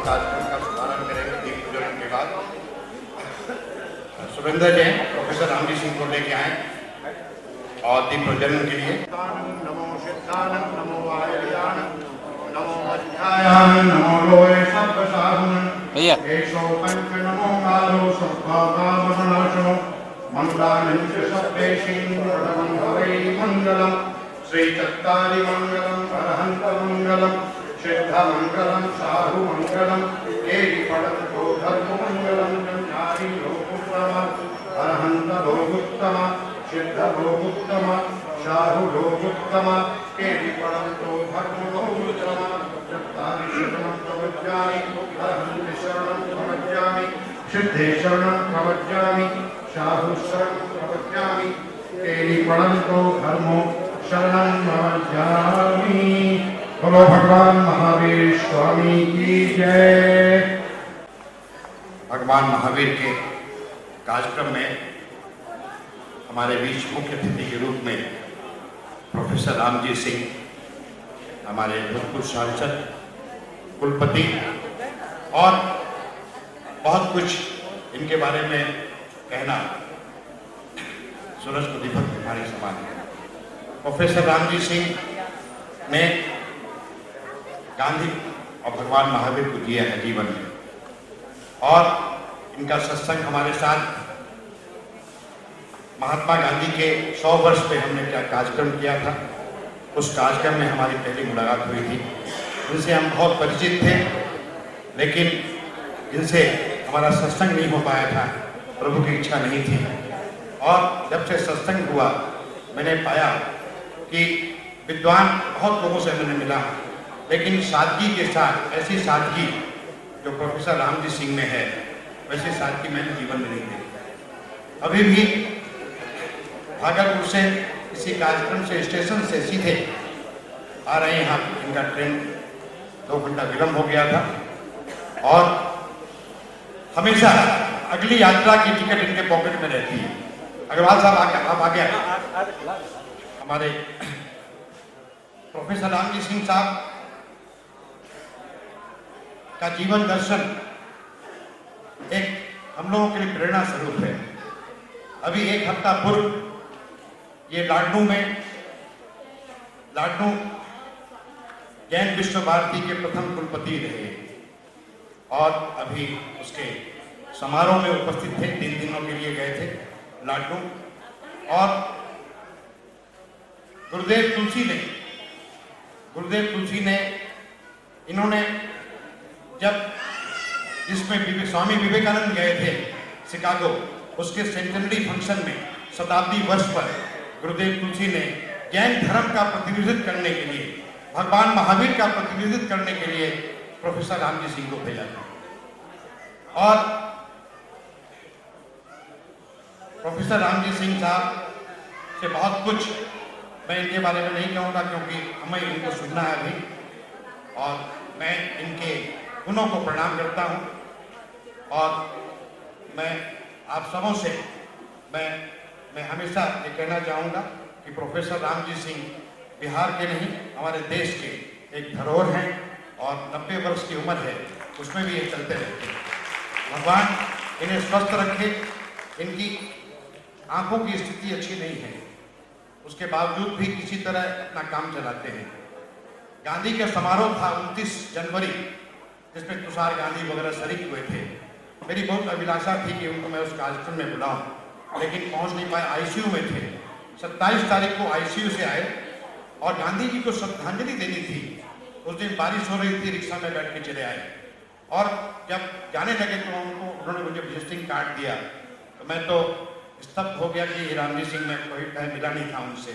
कार्यक्रम का शुभारंभ करेंगे दीप प्रज्वलन के बाद। सुरेंद्र जैन प्रोफेसर रामजी सिंह को लेके आए और दीप प्रज्वलन के लिए। नमो सिद्धानंद नमो वायुयानंद नमो अध्यायान नमो लोय सब साधुन केशव पंच नमो कालो सर्वकामनाशनो मंगलानंच सप्तेशीन्द्रमं हवै मंगलम श्री चत्तारि मंगलम अरहंत मंगलम सिद्ध मंगलम साहु मंगलम एहि पड़तो धर्म मंगलम जन्यारि लोकोत्तम अरहंत लोकोत्तम सिद्ध लोकोत्तम साहु लोकोत्तम एहि पड़तो धर्म लोकोत्तम चत्तारि शरणं प्रवज्यामि अरहंत शरणं प्रवज्यामि सिद्धे शरणं प्रवज्यामि साहु शरणं प्रवज्यामि एहि पड़तो धर्मो शरणं प्रवज्यामि। बोलो भगवान महावीर स्वामी की जय। भगवान महावीर के कार्यक्रम में हमारे बीच मुख्य अतिथि के रूप में प्रोफेसर रामजी सिंह, हमारे भूतपूर्व सांसद, कुलपति और बहुत कुछ इनके बारे में कहना सूरज को दीपक तुम्हारे समान है। प्रोफेसर रामजी सिंह ने गांधी और भगवान महावीर को दिया है जीवन में, और इनका सत्संग हमारे साथ महात्मा गांधी के 100 वर्ष पे हमने क्या कार्यक्रम किया था, उस कार्यक्रम में हमारी पहली मुलाकात हुई थी। इनसे हम बहुत परिचित थे, लेकिन इनसे हमारा सत्संग नहीं हो पाया था, प्रभु की इच्छा नहीं थी। और जब से सत्संग हुआ मैंने पाया कि विद्वान बहुत लोगों से मैंने मिला, लेकिन सादगी के साथ ऐसी सादगी जो प्रोफेसर रामजी सिंह में है, वैसी सादगी मैंने जीवन में नहीं देखी। अभी भी भागलपुर से किसी कार्यक्रम से स्टेशन से सीधे आ रहे हैं यहाँ, इनका ट्रेन 2 घंटा विलम्ब हो गया था, और हमेशा अगली यात्रा की टिकट इनके पॉकेट में रहती है। अग्रवाल साहब आप आगे आए। हमारे प्रोफेसर रामजी सिंह साहब का जीवन दर्शन एक हम लोगों के लिए प्रेरणा स्वरूप है। अभी 1 हफ्ता पूर्व ये लाडनू जैन विश्व भारती के प्रथम कुलपति रहे, और अभी उसके समारोह में उपस्थित थे। 3 दिनों के लिए गए थे लाडनू। और गुरुदेव तुलसी ने इन्होंने जिसमें स्वामी विवेकानंद गए थे शिकागो, उसके सेंटेनरी फंक्शन में शताब्दी वर्ष पर गुरुदेव तुलसी ने जैन धर्म का प्रतिनिधित्व करने के लिए, भगवान महावीर का प्रतिनिधित्व करने के लिए प्रोफेसर रामजी सिंह को भेजा था। और प्रोफेसर रामजी सिंह साहब से बहुत कुछ मैं इनके बारे में नहीं कहूँगा, क्योंकि हमें इनको सुनना है अभी, और मैं इनके गुणों को प्रणाम करता हूँ। और मैं आप सबों से मैं हमेशा ये कहना चाहूँगा कि प्रोफेसर रामजी सिंह बिहार के नहीं, हमारे देश के एक धरोहर हैं, और 90 वर्ष की उम्र है, उसमें भी ये चलते रहते हैं। भगवान इन्हें स्वस्थ रखे। इनकी आंखों की स्थिति अच्छी नहीं है, उसके बावजूद भी किसी तरह अपना काम चलाते हैं। गांधी का समारोह था 29 जनवरी, जिसमें तुषार गांधी वगैरह शरीक हुए थे। मेरी बहुत अभिलाषा थी कि उनको मैं उस कार्यक्रम में बुलाऊं, लेकिन पहुंच नहीं पाए, आईसीयू में थे। 27 तारीख को आईसीयू से आए, और गांधी जी को श्रद्धांजलि देनी थी। उस दिन बारिश हो रही थी, रिक्शा में बैठ के चले आए, और जब जाने लगे तो उन्होंने मुझे विजिटिंग कार्ड दिया, तो मैं तो स्तब्ध हो गया कि रामजी सिंह में कोई टाइम मिला नहीं था उनसे।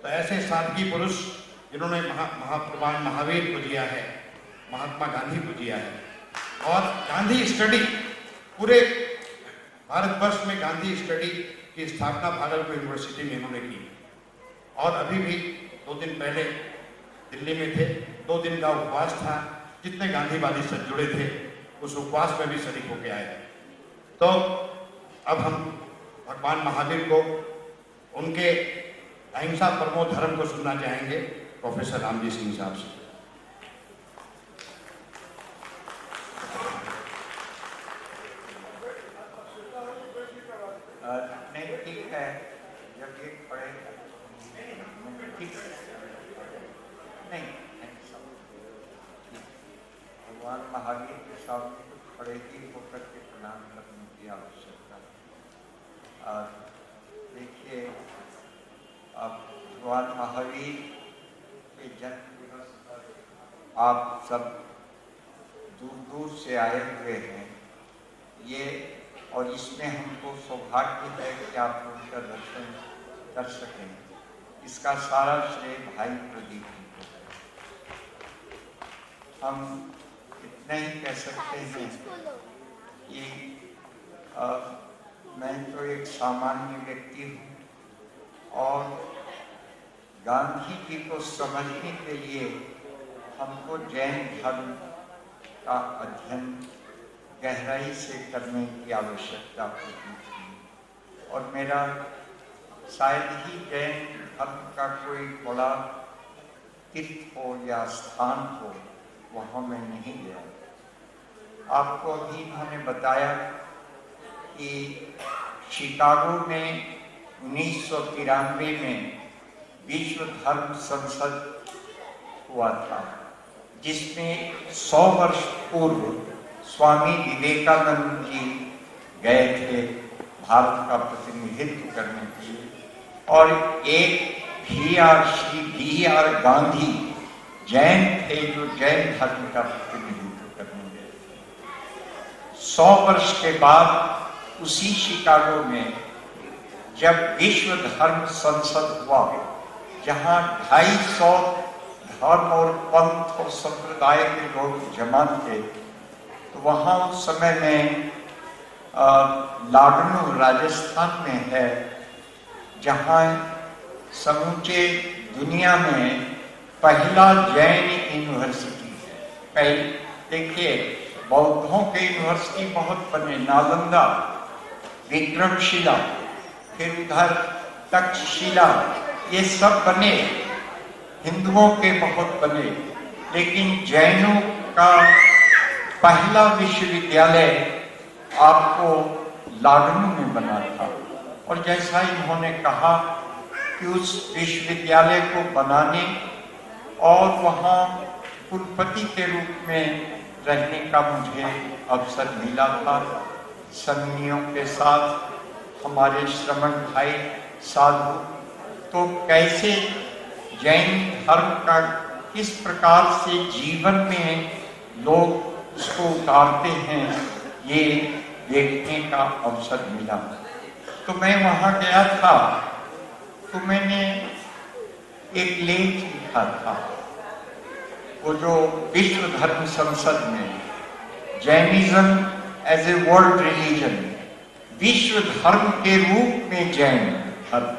तो ऐसे सादगी पुरुष जिन्होंने भगवान महावीर को जिया है, महात्मा गांधी को जिया है, और गांधी स्टडी पूरे भारतवर्ष में गांधी स्टडी की स्थापना भागलपुर यूनिवर्सिटी में इन्होंने की। और अभी भी 2 दिन पहले दिल्ली में थे, 2 दिन का उपवास था। जितने गांधीवादी से जुड़े थे उस उपवास में भी शरीक होके आए। तो अब हम भगवान महावीर को, उनके अहिंसा परमो धर्म को सुनना चाहेंगे प्रोफेसर रामजी सिंह साहब से। भगवान महावीर के सामने कुछ खड़े ही होकर के प्रणाम करने की आवश्यकता है। और देखिए, अब भगवान महावीर के जन्म दिवस पर आप सब दूर दूर से आए हुए हैं, ये और इसमें हमको सौभाग्य है कि आप उनका दर्शन कर सकें। इसका सारा श्रेय भाई प्रदीप जी को है। हम इतना ही कह सकते हैं कि मैं तो एक सामान्य व्यक्ति हूँ और गांधी जी को समझने के लिए हमको जैन धर्म का अध्ययन गहराई से करने की आवश्यकता होती थी और मेरा शायद ही जैन धर्म का कोई बड़ा तीर्थ हो या स्थान हो वहाँ मैं नहीं गया। आपको अभी इन्होंने बताया कि शिकागो में 1993 में विश्व धर्म संसद हुआ था, जिसमें 100 वर्ष पूर्व स्वामी विवेकानंद जी गए थे भारत का प्रतिनिधित्व करने के लिए और एक श्री B.R. गांधी जैन थे जो जैन धर्म का प्रतिनिधित्व करने गए थे। 100 वर्ष के बाद उसी शिकागो में जब विश्व धर्म संसद हुआ, जहां 250 धर्म और पंथ और संप्रदाय के लोग जमा थे, तो वहां उस समय में लाडनू राजस्थान में है, जहां समूचे दुनिया में पहला जैन यूनिवर्सिटी है। पहले देखिए, बौद्धों के यूनिवर्सिटी बहुत बने, नालंदा, विक्रमशिला, फिर उधर तक्षशिला, ये सब बने, हिंदुओं के बहुत बने, लेकिन जैनों का पहला विश्वविद्यालय आपको लाडनू में बना था। और जैसा इन्होंने कहा कि उस विश्वविद्यालय को बनाने और वहाँ कुलपति के रूप में रहने का मुझे अवसर मिला था। संगियों के साथ हमारे श्रमण भाई साधु, तो कैसे जैन धर्म का किस प्रकार से जीवन में लोग उसको उतारते हैं, ये देखने का अवसर मिला। तो मैं वहाँ गया था, तो मैंने एक लेख लिखा था, वो जो विश्व धर्म संसद में Jainism as a world religion, विश्व धर्म के रूप में जैन धर्म।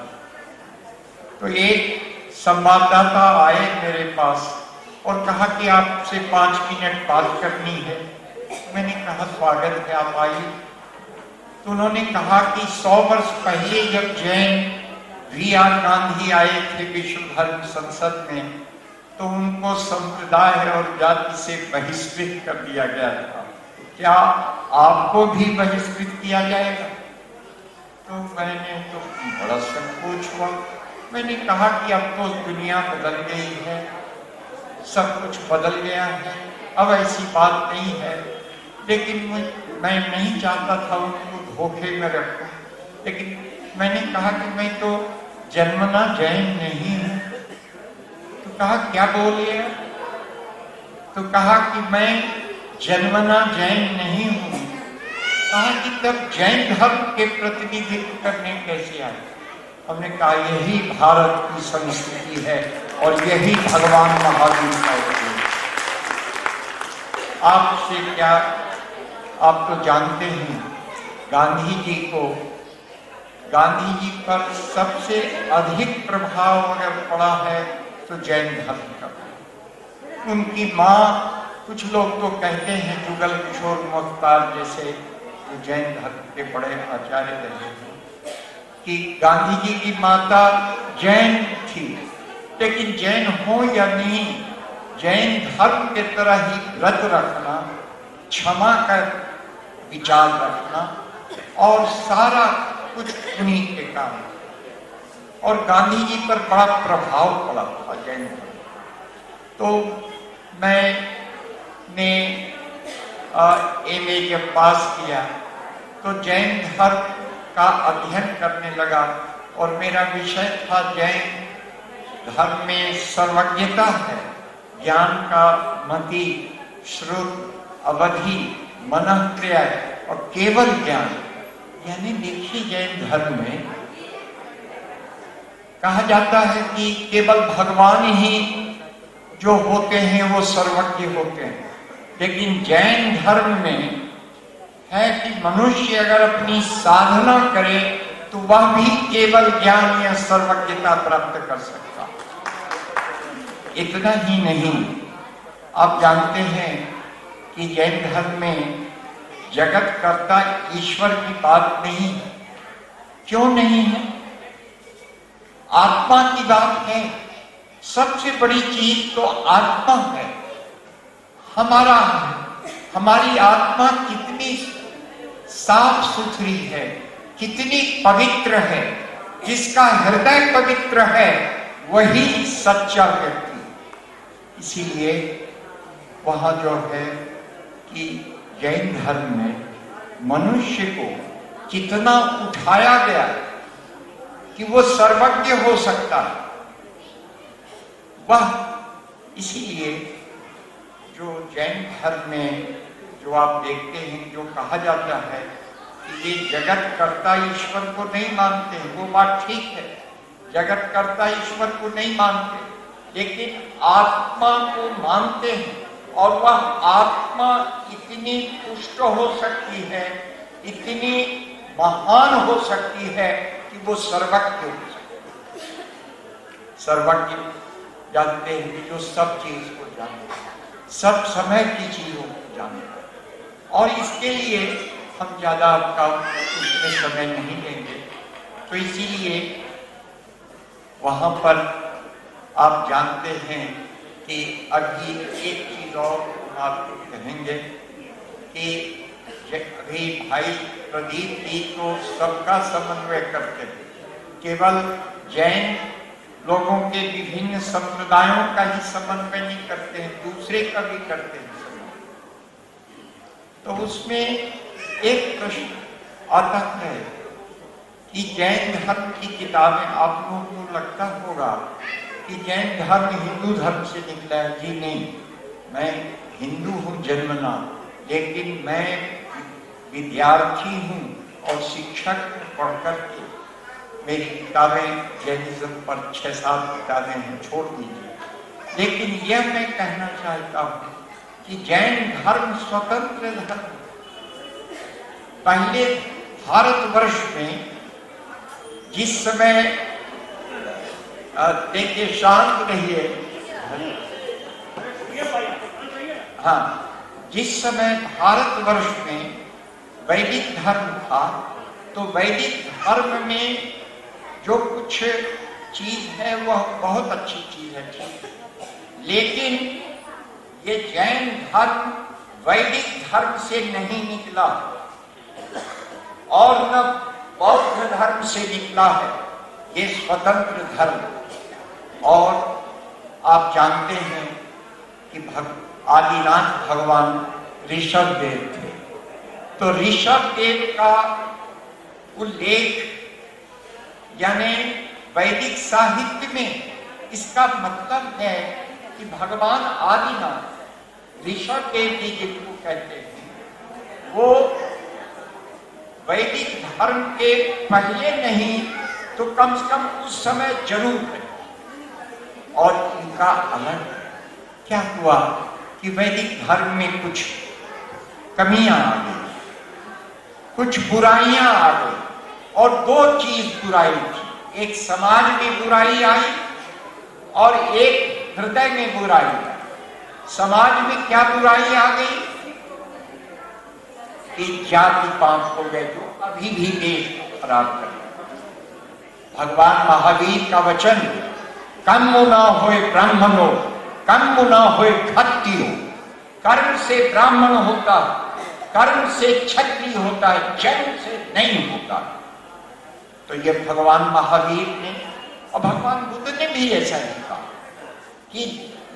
तो एक संवाददाता आए मेरे पास और कहा कि आपसे 5 मिनट बात करनी है। मैंने कहा स्वागत है, आप आइए। तो उन्होंने कहा कि 100 वर्ष पहले जब जैन B.R. गांधी आए थे विश्व धर्म संसद में, तो उनको संप्रदाय और जाति से बहिष्कृत कर दिया गया था। क्या आपको भी बहिष्कृत किया जाएगा? तो मैंने तो बड़ा संकोच हुआ। मैंने कहा कि अब तो दुनिया बदल गई है, सब कुछ बदल गया है, अब ऐसी बात नहीं है। लेकिन मैं नहीं चाहता था उनको धोखे में रखूं। लेकिन मैंने कहा कि मैं तो जन्मना जैन नहीं हूं। तो कहा क्या बोले? तो कहा कि मैं जन्मना जैन नहीं हूं। कहा कि तब जैन धर्म के प्रतिनिधित्व करने कैसे आए? हमने कहा यही भारत की संस्कृति है और यही भगवान महावीर का उपयोग। आपसे क्या, आप तो जानते हैं गांधी जी को, गांधी जी पर सबसे अधिक प्रभाव अगर पड़ा है तो जैन धर्म का। उनकी माँ, कुछ लोग तो कहते हैं जुगल किशोर मुख्तार जैसे जो जैन धर्म के बड़े आचार्य रहे हैं, कि गांधी जी की माता जैन थी। लेकिन जैन हो या नहीं, जैन धर्म के तरह ही व्रत रखना, क्षमा का विचार रखना और सारा कुछ उन्हीं के काम। और गांधी जी पर बड़ा प्रभाव पड़ा था जैन धर्म। तो मैंने MA जब पास किया तो जैन धर्म का अध्ययन करने लगा और मेरा विषय था जैन धर्म में सर्वज्ञता है, ज्ञान का मति, श्रुत, अवधि, मनःक्रिया और केवल ज्ञान। यानी देखिए जैन धर्म में कहा जाता है कि केवल भगवान ही जो होते हैं वो सर्वज्ञ होते हैं, लेकिन जैन धर्म में है कि मनुष्य अगर अपनी साधना करे तो वह भी केवल ज्ञान या सर्वज्ञता प्राप्त कर सकता। इतना ही नहीं, आप जानते हैं कि जैन धर्म में जगत कर्ता ईश्वर की बात नहीं है। क्यों नहीं है? आत्मा की बात है। सबसे बड़ी चीज तो आत्मा है। हमारी आत्मा कितनी साफ सुथरी है, कितनी पवित्र है। जिसका हृदय पवित्र है वही सच्चा व्यक्ति। इसीलिए वहां जो है कि जैन धर्म में मनुष्य को कितना उठाया गया कि वो सर्वज्ञ हो सकता है। वह इसीलिए जो जैन धर्म में जो आप देखते हैं, जो कहा जाता है कि ये जगत कर्ता ईश्वर को नहीं मानते, वो बात ठीक है, जगत कर्ता ईश्वर को नहीं मानते, लेकिन आत्मा को मानते हैं। और वह आत्मा इतनी पुष्ट हो सकती है, इतनी महान हो सकती है कि वो सर्वज्ञ हो सकती है। सर्वज्ञ जानते हैं कि जो सब चीज को जानते हैं, सब समय की चीजों को जानते हैं। और इसके लिए हम ज्यादा आपका उसमें समय नहीं लेंगे, तो इसीलिए वहां पर आप जानते हैं कि अभी एक चीज और आपको कहेंगे कि अभी भाई प्रदीप जी तो सबका समन्वय करते हैं, केवल जैन लोगों के विभिन्न संप्रदायों का ही समन्वय नहीं करते हैं, दूसरे का भी करते हैं। तो उसमें एक प्रश्न आता है कि जैन धर्म की किताबें, आप लोगों को लगता होगा कि जैन धर्म हिंदू धर्म से निकला है। जी नहीं, मैं हिंदू हूँ जन्मना, लेकिन मैं विद्यार्थी हूँ और शिक्षक पढ़कर के मेरी किताबें जैनिज्म पर 6-7 किताबें हैं, छोड़ दीजिए। लेकिन यह मैं कहना चाहता हूँ कि जैन धर्म स्वतंत्र धर्म। पहले भारतवर्ष में जिस समय देखिए, शांत रहिए, हाँ, जिस समय भारतवर्ष में वैदिक धर्म था तो वैदिक धर्म में जो कुछ चीज है वह बहुत अच्छी चीज है, ठीक है। लेकिन ये जैन धर्म वैदिक धर्म से नहीं निकला और न बौद्ध धर्म से निकला है, ये स्वतंत्र धर्म। और आप जानते हैं कि आदिनाथ भगवान ऋषभ देव थे, तो ऋषभ देव का उल्लेख यानी वैदिक साहित्य में इसका मतलब है कि भगवान आदिनाथ ऋषभ देव जी जिनको कहते हैं, वो वैदिक धर्म के पहले नहीं तो कम से कम उस समय जरूर है। और इनका अलग क्या हुआ कि वैदिक धर्म में कुछ कमियां आ गई, कुछ बुराइयां आ गई। और दो चीज बुराई थी, एक समाज में बुराई आई और एक हृदय में बुराई आई। समाज में क्या बुराई आ गई कि जाति पाप हो गए जो अभी भी देश को खराब कर रहे। भगवान महावीर का वचन, कर्म न होए ब्राह्मणो, कर्म न होए क्षत्रियो। कर्म से ब्राह्मण होता, कर्म से क्षत्रिय होता है, जन्म से नहीं होता। तो ये भगवान महावीर ने और भगवान बुद्ध ने भी ऐसा लिखा कि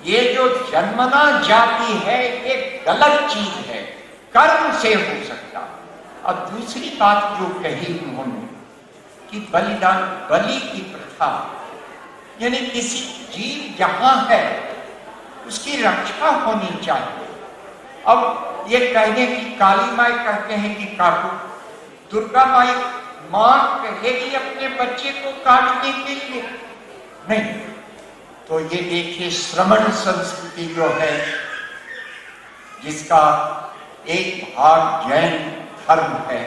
ये जो जन्मना जाति है ये गलत चीज है, कर्म से हो सकता। और दूसरी बात जो कही उन्होंने कि बलिदान, बलि की प्रथा, यानी किसी जीव जहां है उसकी रक्षा होनी चाहिए। अब ये कहने की काली माई कहते हैं कि काटो, दुर्गा माई मां कहेगी अपने बच्चे को काटने के लिए नहीं। तो ये देखिए श्रमण संस्कृति जो है, जिसका एक भाग जैन धर्म है,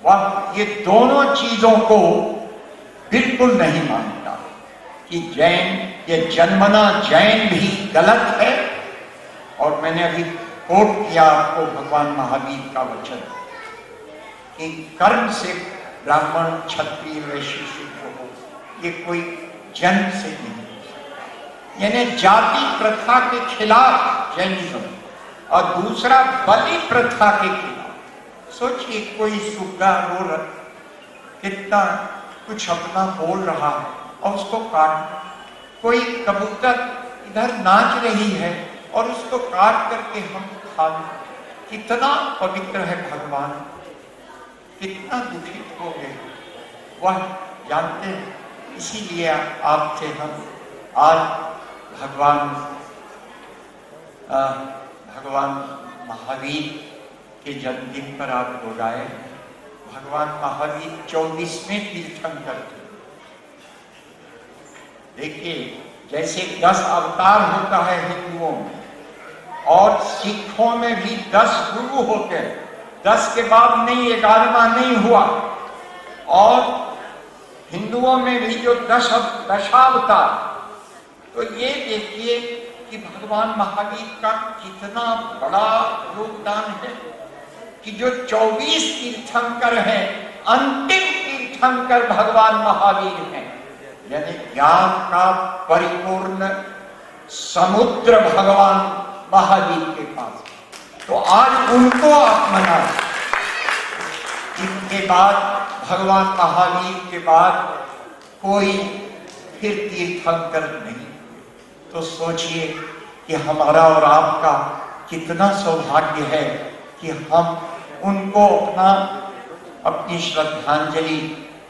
वह ये दोनों चीजों को बिल्कुल नहीं मानता कि जैन, ये जन्मना जैन भी गलत है। और मैंने अभी कोट किया आपको भगवान महावीर का वचन कि कर्म से ब्राह्मण, क्षत्रिय, वैश्य, शूद्र हो, ये कोई जन्म से नहीं हो सकता। यानी जाति प्रथा के खिलाफ जैनिज्म, और दूसरा बलि प्रथा के खिलाफ। सोचिए कोई सुग्गा रो रहा, कितना कुछ अपना बोल रहा है और उसको काट, कोई कबूतर इधर नाच रही है और उसको काट करके हम खा लें। कितना पवित्र है भगवान, कितना दुखित हो गए वह जानते हैं। इसीलिए आपसे हम आज भगवान महावीर के जन्मदिन पर आप लोग आए। भगवान महावीर 24वें तीर्थंकर थे। देखिए जैसे 10 अवतार होता है हिंदुओं में, और सिखों में भी 10 गुरु होते हैं। 10 के बाद नहीं, 11वां नहीं हुआ। और हिंदुओं में भी जो 10 दशावतार, तो ये देखिए कि भगवान महावीर का कितना बड़ा योगदान है कि जो 24 तीर्थंकर हैं, अंतिम तीर्थंकर भगवान महावीर हैं। यानी ज्ञान का परिपूर्ण समुद्र भगवान महावीर के पास। तो आज उनको आप मनाएं। इनके बाद, भगवान महावीर के बाद कोई फिर तीर्थंकर नहीं। तो सोचिए कि हमारा और आपका कितना सौभाग्य है कि हम उनको अपनी श्रद्धांजलि,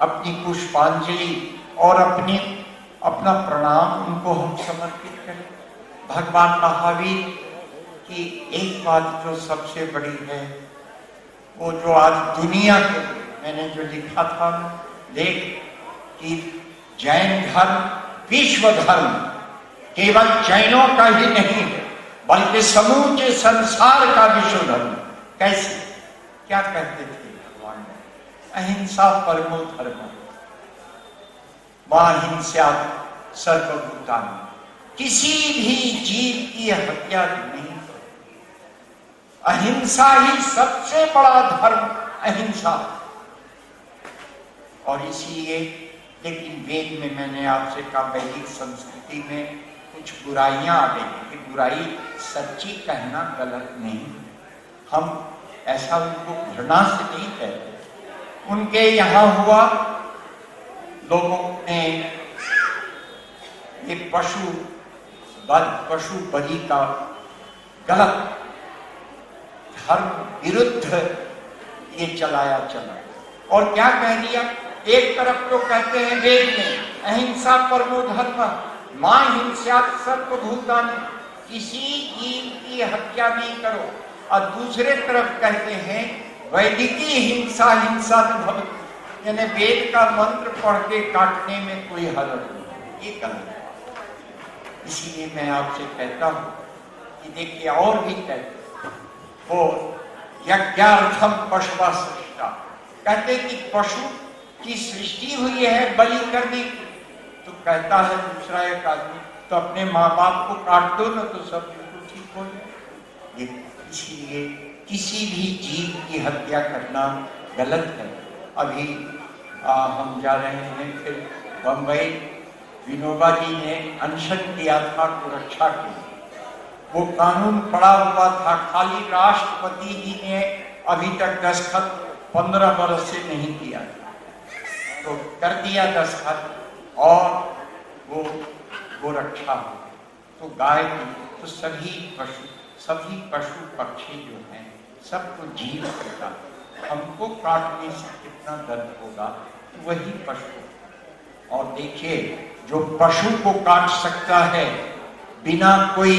अपनी पुष्पांजलि और अपना प्रणाम उनको हम समर्पित करें। भगवान महावीर की एक बात जो सबसे बड़ी है, वो जो आज दुनिया के, मैंने जो लिखा था लेख कि जैन धर्म विश्व धर्म केवल जैनों का ही नहीं है, बल्कि समूचे संसार का विश्व धर्म। कैसे, क्या कहते थे भगवान? अहिंसा परमो धर्म, मां हिंसा सर्वभूतानि। किसी भी जीव की हत्या नहीं। अहिंसा ही सबसे बड़ा धर्म, अहिंसा। और इसीलिए, लेकिन वेद में मैंने आपसे कहा वैदिक संस्कृति में कुछ बुराइयां आ गई कि बुराई सच्ची कहना गलत नहीं। हम ऐसा उनको घृणा से नहीं कहते। उनके यहाँ हुआ, लोगों ने ये पशु बलि का गलत धर्म विरुद्ध ये चला। और क्या कह दिया? एक तरफ तो कहते हैं वेद में अहिंसा परमो धर्म, मां हिंसा सर्वभूतानि, किसी जीव की हत्या नहीं करो। और दूसरे तरफ कहते हैं वैदिकी हिंसा न भवति, यानी वेद का मंत्र पढ़ के काटने में कोई हरज नहीं। ये गलत है। इसीलिए मैं आपसे कहता हूं कि देखिए, और भी कहते वो यज्ञार्थम पशुवा सृष्टा, कहते कि पशु की सृष्टि हुई है बलि करने की। तो कहता है दूसरा एक आदमी, तो अपने माँ बाप को काट दो ना, तो सब बिल्कुल ठीक हो जाए। इसीलिए किसी भी जीव की हत्या करना गलत है। अभी हम जा रहे हैं फिर बम्बई, विनोबा जी ने अनशन किया था सुरक्षा के लिए। वो कानून पड़ा हुआ था, खाली राष्ट्रपति जी ने अभी तक दस्तखत 15 बरस से नहीं किया, तो कर दिया दस्तखत, और वो रक्षा हो। तो गाय की, तो सभी पशु पक्षी जो हैं सबको जीव करता है। हमको काटने से कितना दर्द होगा, वही पशु। और देखिए, जो पशु को काट सकता है बिना कोई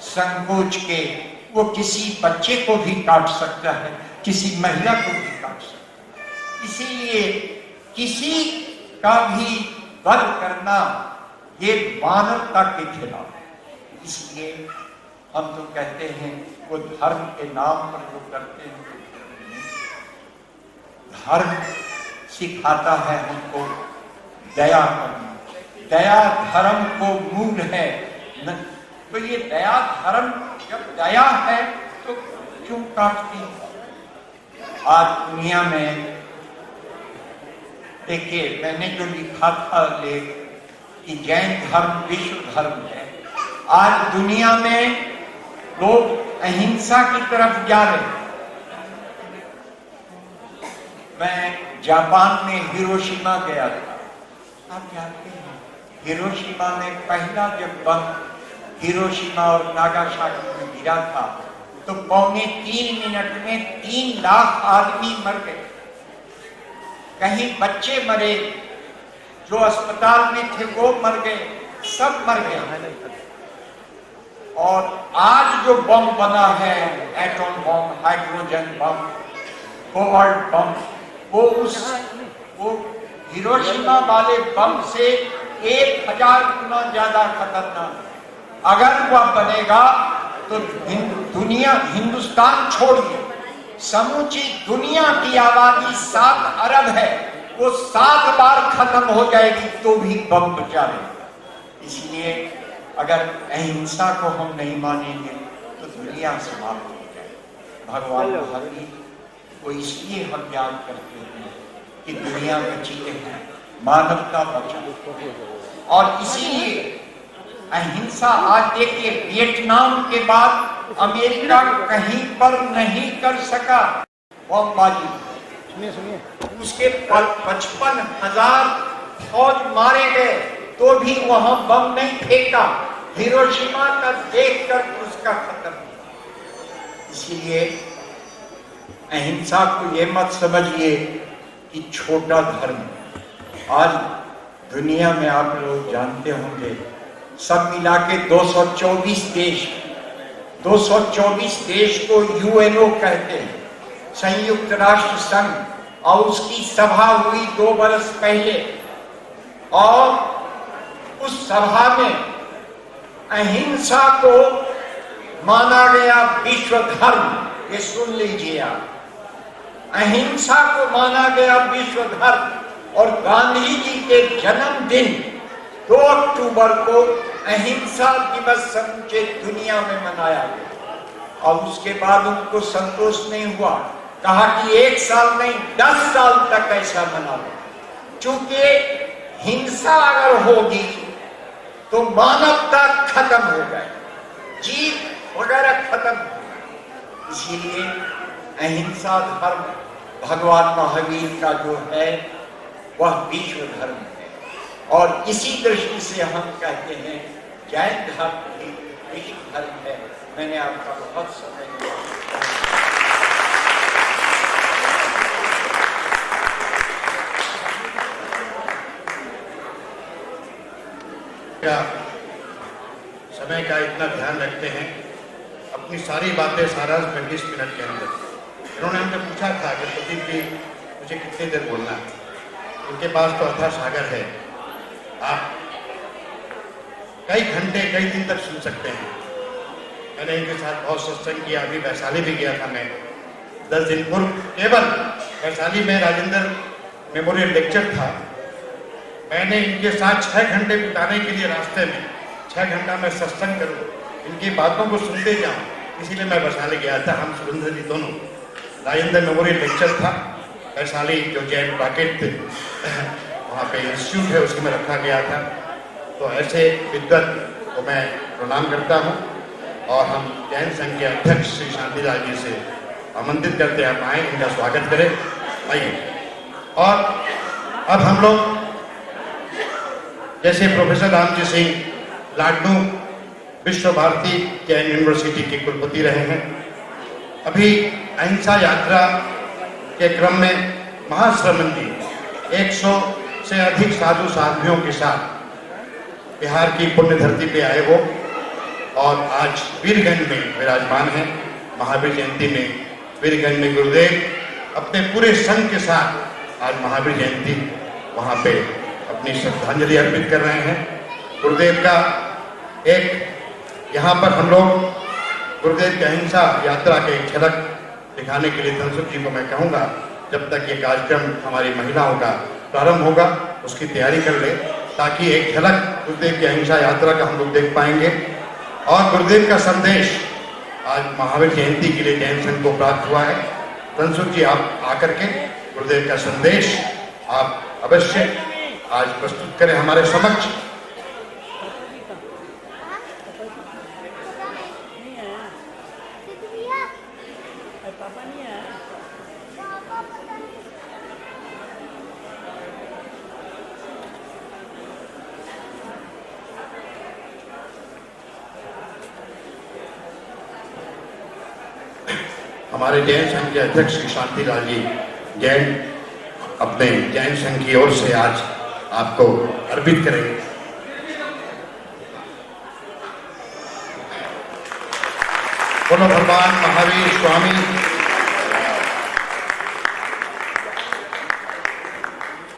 संकोच के, वो किसी बच्चे को भी काट सकता है, किसी महिला को भी काट सकता है। इसीलिए किसी का भी वध करना ये मानवता के खिलाफ है। इसलिए हम तो कहते हैं वो धर्म के नाम पर जो करते हैं, धर्म सिखाता है हमको दया करना। दया धर्म को मूल है। तो ये दया धर्म, जब दया है तो क्यों काटती है? आज दुनिया में देखिए, मैंने जो लिखा था लेख कि जैन धर्म विश्व धर्म है, आज दुनिया में लोग अहिंसा की तरफ जा रहे हैं। मैं जापान में हिरोशिमा गया था। आप जानते हैं, हिरोशिमा में पहला जब बम हिरोशिमा और नागासाकी में गिरा था तो 2.25 मिनट में 3 लाख आदमी मर गए। कहीं बच्चे मरे, जो अस्पताल में थे वो मर गए, सब मर गए। और आज जो बम बना है, एटॉम बम, हाइड्रोजन बम, कोबाल्ट बम, वो हिरोशिमा वाले बम से 1000 गुना ज्यादा खतरनाक। अगर वह बनेगा तो दुनिया, हिंदुस्तान छोड़िए, समूची दुनिया की आबादी 7 अरब है, वो 7 बार खत्म हो जाएगी तो भी बम बचा रहेगा। इसलिए अगर अहिंसा को हम नहीं मानेंगे तो दुनिया समाप्त हो जाएगी। भगवान महावीर को इसलिए हम याद करते हैं कि दुनिया बची है, मानवता बचा। और इसीलिए अहिंसा, आज देखिए वियतनाम के बाद अमेरिका कहीं पर नहीं कर सका बमबाजी। उसके 55,000 फौज मारे गए तो भी वहां बम नहीं फेंका। हिरोशिमा का देखकर उसका खत्म हुआ। इसीलिए अहिंसा को ये मत समझिए कि छोटा धर्म। आज दुनिया में आप लोग जानते होंगे, सब मिला के 224 देश को यूएनओ कहते हैं, संयुक्त राष्ट्र संघ। और उसकी सभा हुई 2 बरस पहले, और उस सभा में अहिंसा को माना गया विश्व धर्म। ये सुन लीजिए आप, अहिंसा को माना गया विश्व धर्म। और गांधी जी के जन्मदिन 2 अक्टूबर को अहिंसा दिवस समूचे दुनिया में मनाया गया। और उसके बाद उनको संतोष नहीं हुआ, कहा कि 1 साल नहीं 10 साल तक ऐसा मना लो, क्योंकि हिंसा अगर होगी तो मानवता खत्म हो जाएगी, जीव वगैरह खत्म हो। इसीलिए अहिंसा धर्म भगवान महावीर का जो है वह विश्व धर्म है। और इसी दृष्टि से हम कहते हैं जैन धर्म भी विश्व धर्म है। मैंने आपका बहुत समय लिया। क्या समय का इतना ध्यान रखते हैं, अपनी सारी बातें सारांश में 20 मिनट के अंदर। इन्होंने हमसे पूछा था कि प्रदीप जी मुझे कितनी देर बोलना है। उनके पास तो अथाह सागर है, आप कई घंटे कई दिन तक सुन सकते हैं। मैंने इनके साथ बहुत सत्संग किया, अभी वैशाली भी गया था मैं 10 दिन पूर्व। केवल वैशाली में राजेंद्र मेमोरियल लेक्चर था, मैंने इनके साथ 6 घंटे बिताने के लिए रास्ते में 6 घंटा मैं सत्संग करूँ, इनकी बातों को सुनते जाऊँ, इसीलिए मैं वैशाली गया था। हम सुरेंद्र जी दोनों, राजेंद्र मेमोरियल लेक्चर था वैशाली, जो जैन पॉकेट थे वहाँ पे इंस्टीट्यूट है उसमें रखा गया था। तो ऐसे विद्वत को मैं प्रणाम करता हूँ। और हम जैन संघ के अध्यक्ष श्री शांतिलाल जी से आमंत्रित करते हैं, आप आए, इनका स्वागत करें, आइए। और अब हम लोग, जैसे प्रोफेसर रामजी सिंह लाडनू विश्व भारती जैन यूनिवर्सिटी के कुलपति रहे हैं, अभी अहिंसा यात्रा के क्रम में महाश्रमण जी 100 से अधिक साधु साध्वियों के साथ बिहार की पुण्य धरती पे आए हो और आज वीरगंज में विराजमान है। महावीर जयंती में वीरगंज में गुरुदेव अपने पूरे संघ के साथ आज महावीर जयंती वहाँ पे अपनी श्रद्धांजलि अर्पित कर रहे हैं। गुरुदेव का एक यहाँ पर हम लोग गुरुदेव की अहिंसा यात्रा के एक झलक दिखाने के लिए धनसुख जी को मैं कहूँगा, जब तक ये कार्यक्रम हमारी महिलाओं का प्रारंभ होगा उसकी तैयारी कर ले, ताकि एक झलक गुरुदेव की अहिंसा यात्रा का हम लोग देख पाएंगे। और गुरुदेव का संदेश आज महावीर जयंती के लिए जैन संघ को प्राप्त हुआ है। धनसुख जी आप आकर के गुरुदेव का संदेश आप अवश्य आज प्रस्तुत करें हमारे समक्ष। हमारे जैन संघ के अध्यक्ष श्री शांतिलाल जी जैन अपने जैन संघ की ओर से आज आपको अर्पित करेंगे। बोलो भगवान महावीर स्वामी